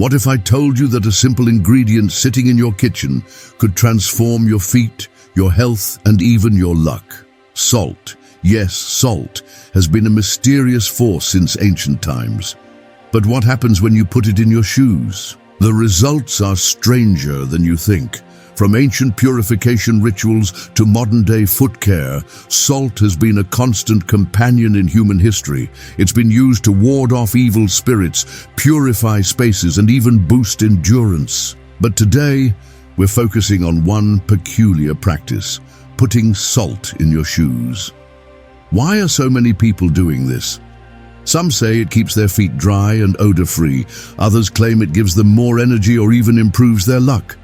What if I told you that a simple ingredient sitting in your kitchen could transform your feet, your health, and even your luck? Salt. Yes, salt has been a mysterious force since ancient times. But what happens when you put it in your shoes? The results are stranger than you think. From ancient purification rituals to modern-day foot care, salt has been a constant companion in human history. It's been used to ward off evil spirits, purify spaces, and even boost endurance. But today, we're focusing on one peculiar practice: putting salt in your shoes. Why are so many people doing this? Some say it keeps their feet dry and odor-free. Others claim it gives them more energy or even improves their luck.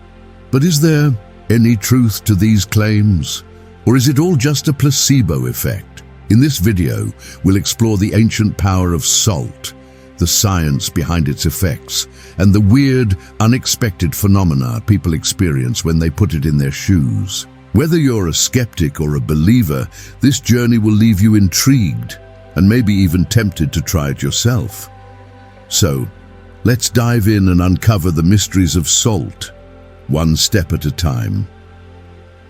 But is there any truth to these claims? Or is it all just a placebo effect? In this video, we'll explore the ancient power of salt, the science behind its effects, and the weird, unexpected phenomena people experience when they put it in their shoes. Whether you're a skeptic or a believer, this journey will leave you intrigued and maybe even tempted to try it yourself. So, let's dive in and uncover the mysteries of salt, one step at a time.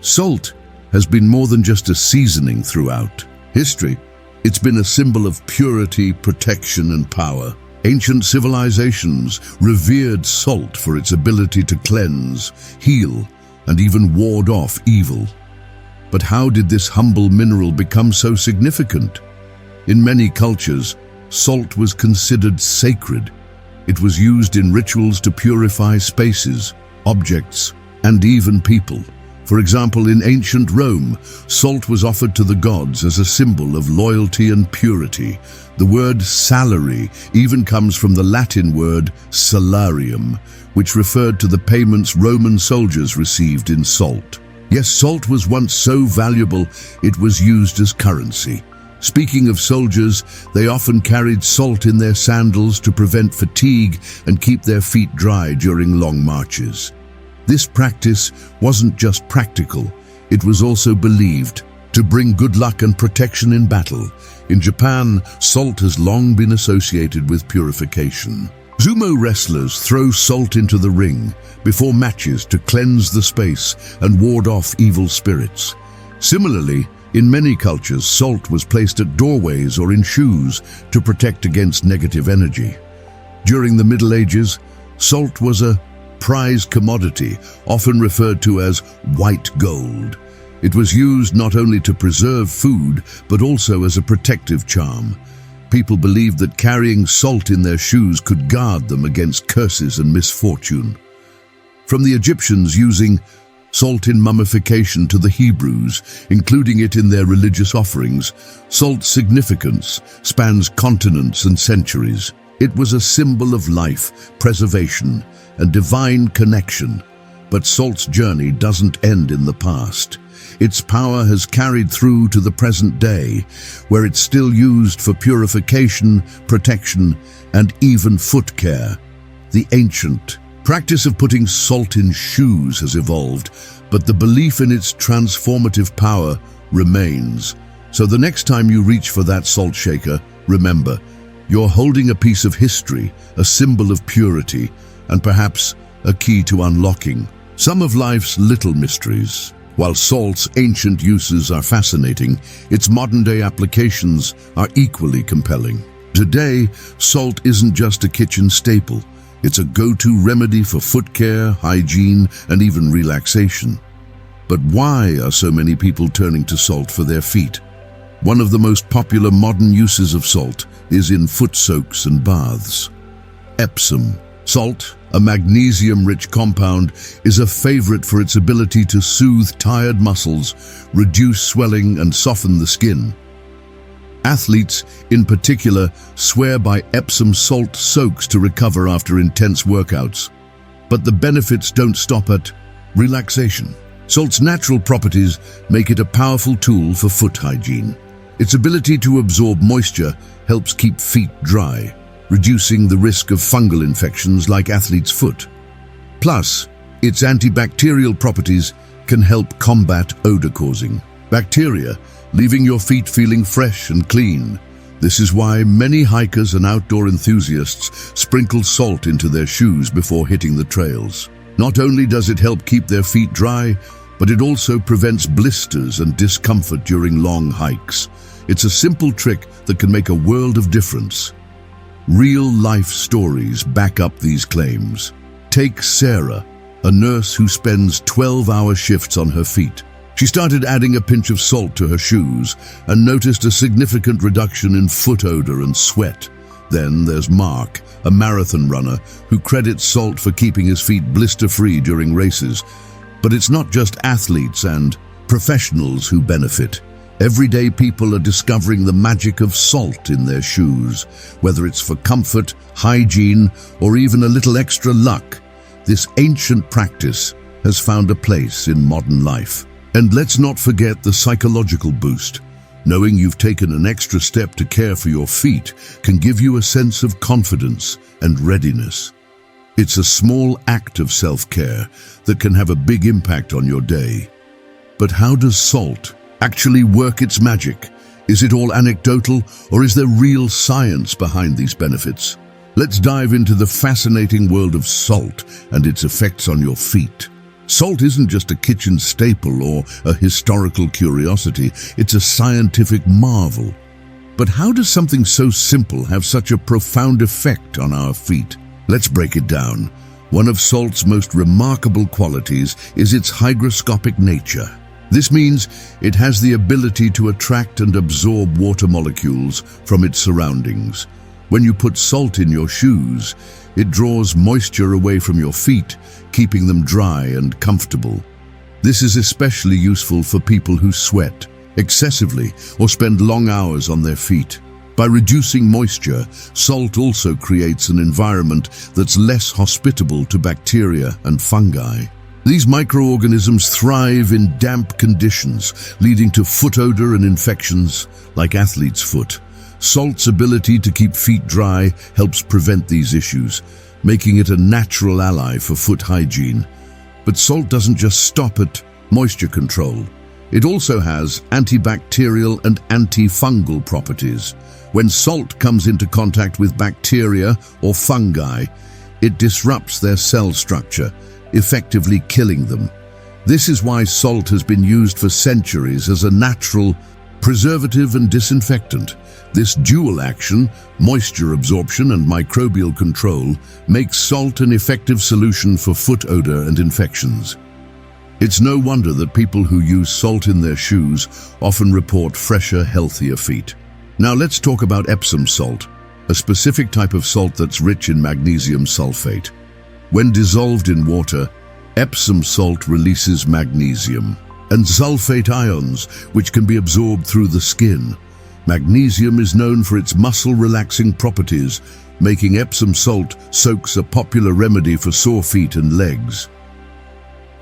Salt has been more than just a seasoning throughout history. It's been a symbol of purity, protection, and power. Ancient civilizations revered salt for its ability to cleanse, heal, and even ward off evil. But how did this humble mineral become so significant? In many cultures, salt was considered sacred. It was used in rituals to purify spaces, objects, and even people. For example, in ancient Rome, salt was offered to the gods as a symbol of loyalty and purity. The word salary even comes from the Latin word salarium, which referred to the payments Roman soldiers received in salt. Yes, salt was once so valuable it was used as currency. Speaking of soldiers, they often carried salt in their sandals to prevent fatigue and keep their feet dry during long marches. This practice wasn't just practical, it was also believed to bring good luck and protection in battle. In Japan, salt has long been associated with purification. Sumo wrestlers throw salt into the ring before matches to cleanse the space and ward off evil spirits. Similarly, in many cultures, salt was placed at doorways or in shoes to protect against negative energy. During the Middle Ages, salt was a prized commodity, often referred to as white gold. It was used not only to preserve food, but also as a protective charm. People believed that carrying salt in their shoes could guard them against curses and misfortune. From the Egyptians using salt in mummification to the Hebrews, including it in their religious offerings, salt's significance spans continents and centuries. It was a symbol of life, preservation, and divine connection. But salt's journey doesn't end in the past. Its power has carried through to the present day, where it's still used for purification, protection, and even foot care. The ancient practice of putting salt in shoes has evolved, but the belief in its transformative power remains. So the next time you reach for that salt shaker, remember, you're holding a piece of history, a symbol of purity, and perhaps a key to unlocking some of life's little mysteries. While salt's ancient uses are fascinating, its modern-day applications are equally compelling. Today, salt isn't just a kitchen staple. It's a go-to remedy for foot care, hygiene, and even relaxation. But why are so many people turning to salt for their feet? One of the most popular modern uses of salt is in foot soaks and baths. Epsom salt, a magnesium-rich compound, is a favorite for its ability to soothe tired muscles, reduce swelling, and soften the skin. Athletes, in particular, swear by Epsom salt soaks to recover after intense workouts. But the benefits don't stop at relaxation. Salt's natural properties make it a powerful tool for foot hygiene. Its ability to absorb moisture helps keep feet dry, reducing the risk of fungal infections like athlete's foot. Plus, its antibacterial properties can help combat odor-causing bacteria, leaving your feet feeling fresh and clean. This is why many hikers and outdoor enthusiasts sprinkle salt into their shoes before hitting the trails. Not only does it help keep their feet dry, but it also prevents blisters and discomfort during long hikes. It's a simple trick that can make a world of difference. Real-life stories back up these claims. Take Sarah, a nurse who spends 12-hour shifts on her feet. She started adding a pinch of salt to her shoes and noticed a significant reduction in foot odor and sweat. Then there's Mark, a marathon runner who credits salt for keeping his feet blister-free during races. But it's not just athletes and professionals who benefit. Everyday people are discovering the magic of salt in their shoes, whether it's for comfort, hygiene, or even a little extra luck. This ancient practice has found a place in modern life. And let's not forget the psychological boost. Knowing you've taken an extra step to care for your feet can give you a sense of confidence and readiness. It's a small act of self-care that can have a big impact on your day. But how does salt actually work its magic? Is it all anecdotal, or is there real science behind these benefits? Let's dive into the fascinating world of salt and its effects on your feet. Salt isn't just a kitchen staple or a historical curiosity, it's a scientific marvel. But how does something so simple have such a profound effect on our feet? Let's break it down. One of salt's most remarkable qualities is its hygroscopic nature. This means it has the ability to attract and absorb water molecules from its surroundings. When you put salt in your shoes, it draws moisture away from your feet, keeping them dry and comfortable. This is especially useful for people who sweat excessively or spend long hours on their feet. By reducing moisture, salt also creates an environment that's less hospitable to bacteria and fungi. These microorganisms thrive in damp conditions, leading to foot odor and infections like athlete's foot. Salt's ability to keep feet dry helps prevent these issues, making it a natural ally for foot hygiene. But salt doesn't just stop at moisture control. It also has antibacterial and antifungal properties. When salt comes into contact with bacteria or fungi, it disrupts their cell structure, effectively killing them. This is why salt has been used for centuries as a natural preservative and disinfectant. This dual action, moisture absorption and microbial control, makes salt an effective solution for foot odor and infections. It's no wonder that people who use salt in their shoes often report fresher, healthier feet. Now let's talk about Epsom salt, a specific type of salt that's rich in magnesium sulfate. When dissolved in water, Epsom salt releases magnesium and sulfate ions, which can be absorbed through the skin. Magnesium is known for its muscle-relaxing properties, making Epsom salt soaks a popular remedy for sore feet and legs.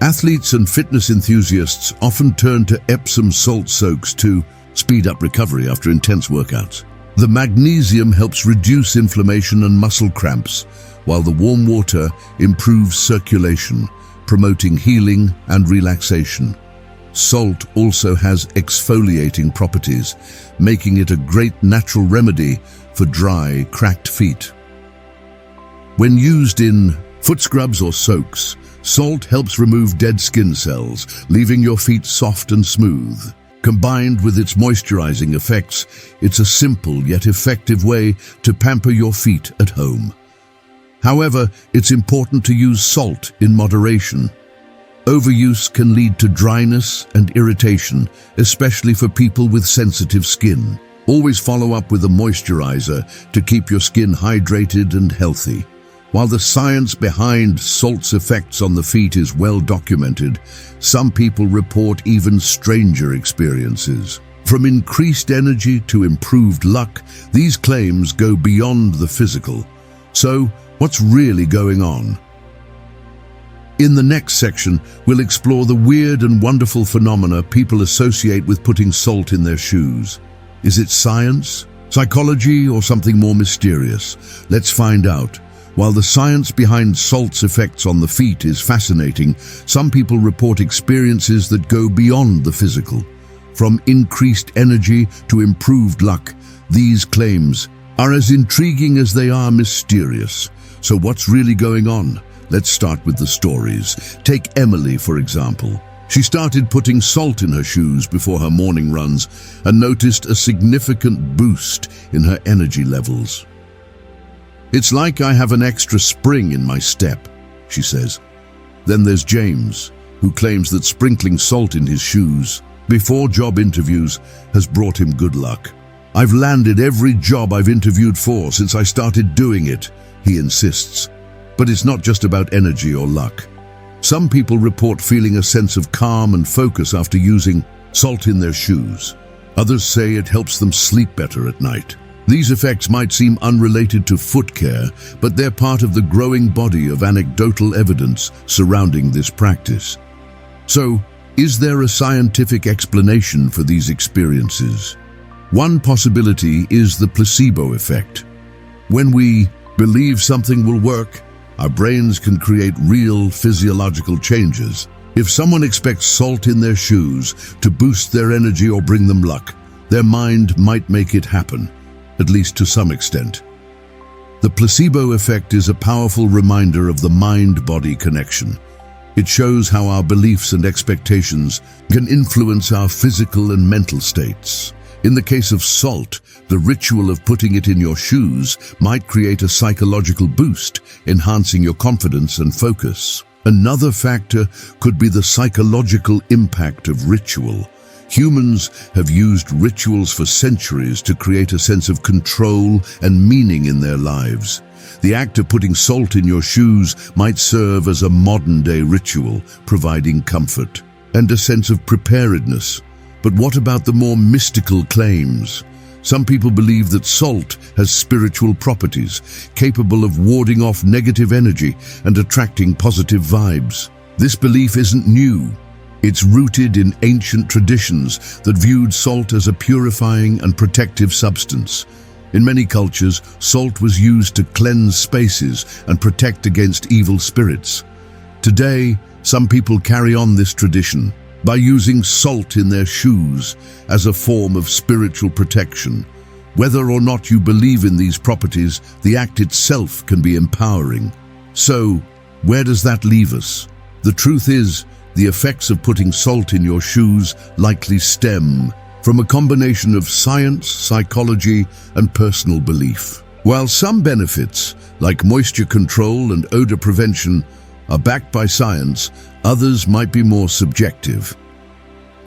Athletes and fitness enthusiasts often turn to Epsom salt soaks to speed up recovery after intense workouts. The magnesium helps reduce inflammation and muscle cramps, while the warm water improves circulation, promoting healing and relaxation. Salt also has exfoliating properties, making it a great natural remedy for dry, cracked feet. When used in foot scrubs or soaks, salt helps remove dead skin cells, leaving your feet soft and smooth. Combined with its moisturizing effects, it's a simple yet effective way to pamper your feet at home. However, it's important to use salt in moderation. Overuse can lead to dryness and irritation, especially for people with sensitive skin. Always follow up with a moisturizer to keep your skin hydrated and healthy. While the science behind salt's effects on the feet is well documented, some people report even stranger experiences. From increased energy to improved luck, these claims go beyond the physical. So, what's really going on? In the next section, we'll explore the weird and wonderful phenomena people associate with putting salt in their shoes. Is it science, psychology, or something more mysterious? Let's find out. While the science behind salt's effects on the feet is fascinating, some people report experiences that go beyond the physical. From increased energy to improved luck, These claims are as intriguing as they are mysterious. So what's really going on? Let's start with the stories. Take Emily, for example. She started putting salt in her shoes before her morning runs and noticed a significant boost in her energy levels. "It's like I have an extra spring in my step," she says. Then there's James, who claims that sprinkling salt in his shoes before job interviews has brought him good luck. "I've landed every job I've interviewed for since I started doing it," he insists. But it's not just about energy or luck. Some people report feeling a sense of calm and focus after using salt in their shoes. Others say it helps them sleep better at night. These effects might seem unrelated to foot care, but they're part of the growing body of anecdotal evidence surrounding this practice. So, is there a scientific explanation for these experiences? One possibility is the placebo effect. When we believe something will work, our brains can create real physiological changes. If someone expects salt in their shoes to boost their energy or bring them luck, their mind might make it happen, at least to some extent. The placebo effect is a powerful reminder of the mind-body connection. It shows how our beliefs and expectations can influence our physical and mental states. In the case of salt, the ritual of putting it in your shoes might create a psychological boost, enhancing your confidence and focus. Another factor could be the psychological impact of ritual. Humans have used rituals for centuries to create a sense of control and meaning in their lives. The act of putting salt in your shoes might serve as a modern-day ritual, providing comfort and a sense of preparedness. But what about the more mystical claims? Some people believe that salt has spiritual properties, capable of warding off negative energy and attracting positive vibes. This belief isn't new. It's rooted in ancient traditions that viewed salt as a purifying and protective substance. In many cultures, salt was used to cleanse spaces and protect against evil spirits. Today, some people carry on this tradition by using salt in their shoes as a form of spiritual protection. Whether or not you believe in these properties, the act itself can be empowering. So, where does that leave us? The truth is, the effects of putting salt in your shoes likely stem from a combination of science, psychology, and personal belief. While some benefits, like moisture control and odor prevention, are backed by science, others might be more subjective.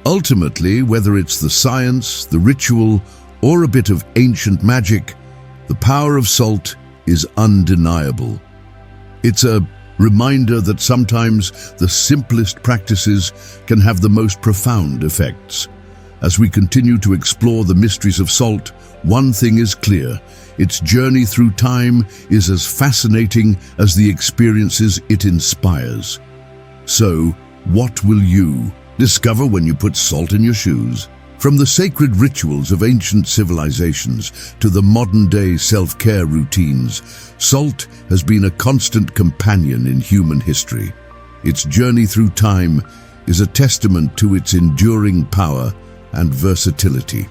Ultimately, whether it's the science, the ritual, or a bit of ancient magic, the power of salt is undeniable. It's a reminder that sometimes the simplest practices can have the most profound effects. As we continue to explore the mysteries of salt, one thing is clear: its journey through time is as fascinating as the experiences it inspires. So, what will you discover when you put salt in your shoes? From the sacred rituals of ancient civilizations to the modern-day self-care routines, salt has been a constant companion in human history. Its journey through time is a testament to its enduring power and versatility.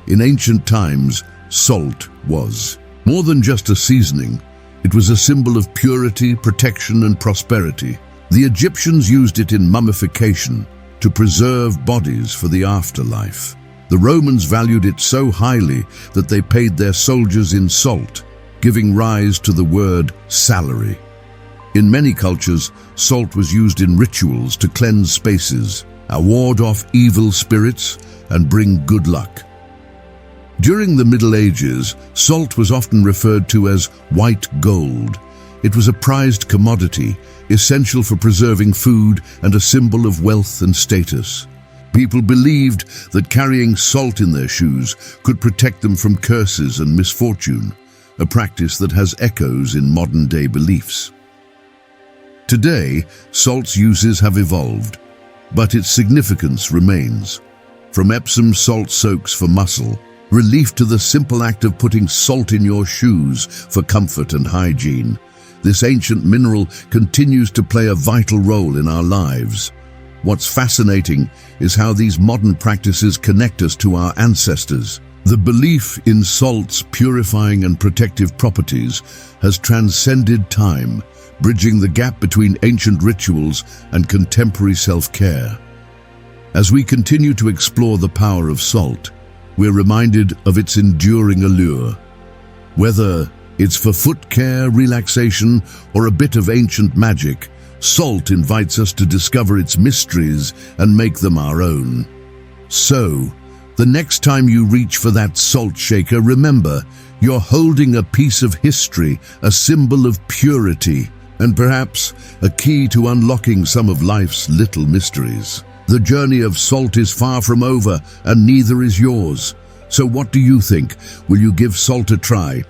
In ancient times, salt was more than just a seasoning. It was a symbol of purity, protection, and prosperity. The Egyptians used it in mummification to preserve bodies for the afterlife. The Romans valued it so highly that they paid their soldiers in salt, giving rise to the word salary. In many cultures, salt was used in rituals to cleanse spaces, ward off evil spirits, and bring good luck. During the Middle Ages, salt was often referred to as white gold. It was a prized commodity, essential for preserving food and a symbol of wealth and status. People believed that carrying salt in their shoes could protect them from curses and misfortune, a practice that has echoes in modern-day beliefs. Today, salt's uses have evolved, but its significance remains. From Epsom salt soaks for muscle relief to the simple act of putting salt in your shoes for comfort and hygiene, this ancient mineral continues to play a vital role in our lives. What's fascinating is how these modern practices connect us to our ancestors. The belief in salt's purifying and protective properties has transcended time, bridging the gap between ancient rituals and contemporary self-care. As we continue to explore the power of salt, we're reminded of its enduring allure. Whether it's for foot care, relaxation, or a bit of ancient magic, salt invites us to discover its mysteries and make them our own. So, the next time you reach for that salt shaker, remember, you're holding a piece of history, a symbol of purity, and perhaps a key to unlocking some of life's little mysteries. The journey of salt is far from over, and neither is yours. So what do you think? Will you give salt a try?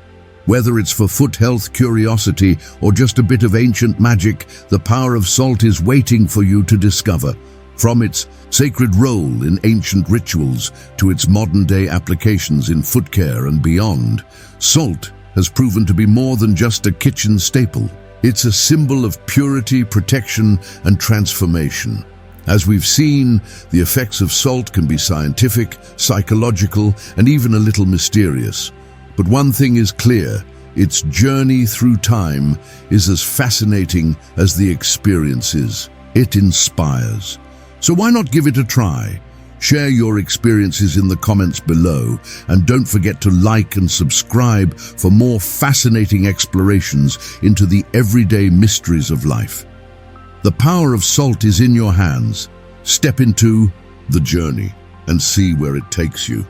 Whether it's for foot health, curiosity, or just a bit of ancient magic, the power of salt is waiting for you to discover. From its sacred role in ancient rituals to its modern-day applications in foot care and beyond, salt has proven to be more than just a kitchen staple. It's a symbol of purity, protection, and transformation. As we've seen, the effects of salt can be scientific, psychological, and even a little mysterious. But one thing is clear, its journey through time is as fascinating as the experience is. It inspires. So why not give it a try? Share your experiences in the comments below, and don't forget to like and subscribe for more fascinating explorations into the everyday mysteries of life. The power of salt is in your hands. Step into the journey and see where it takes you.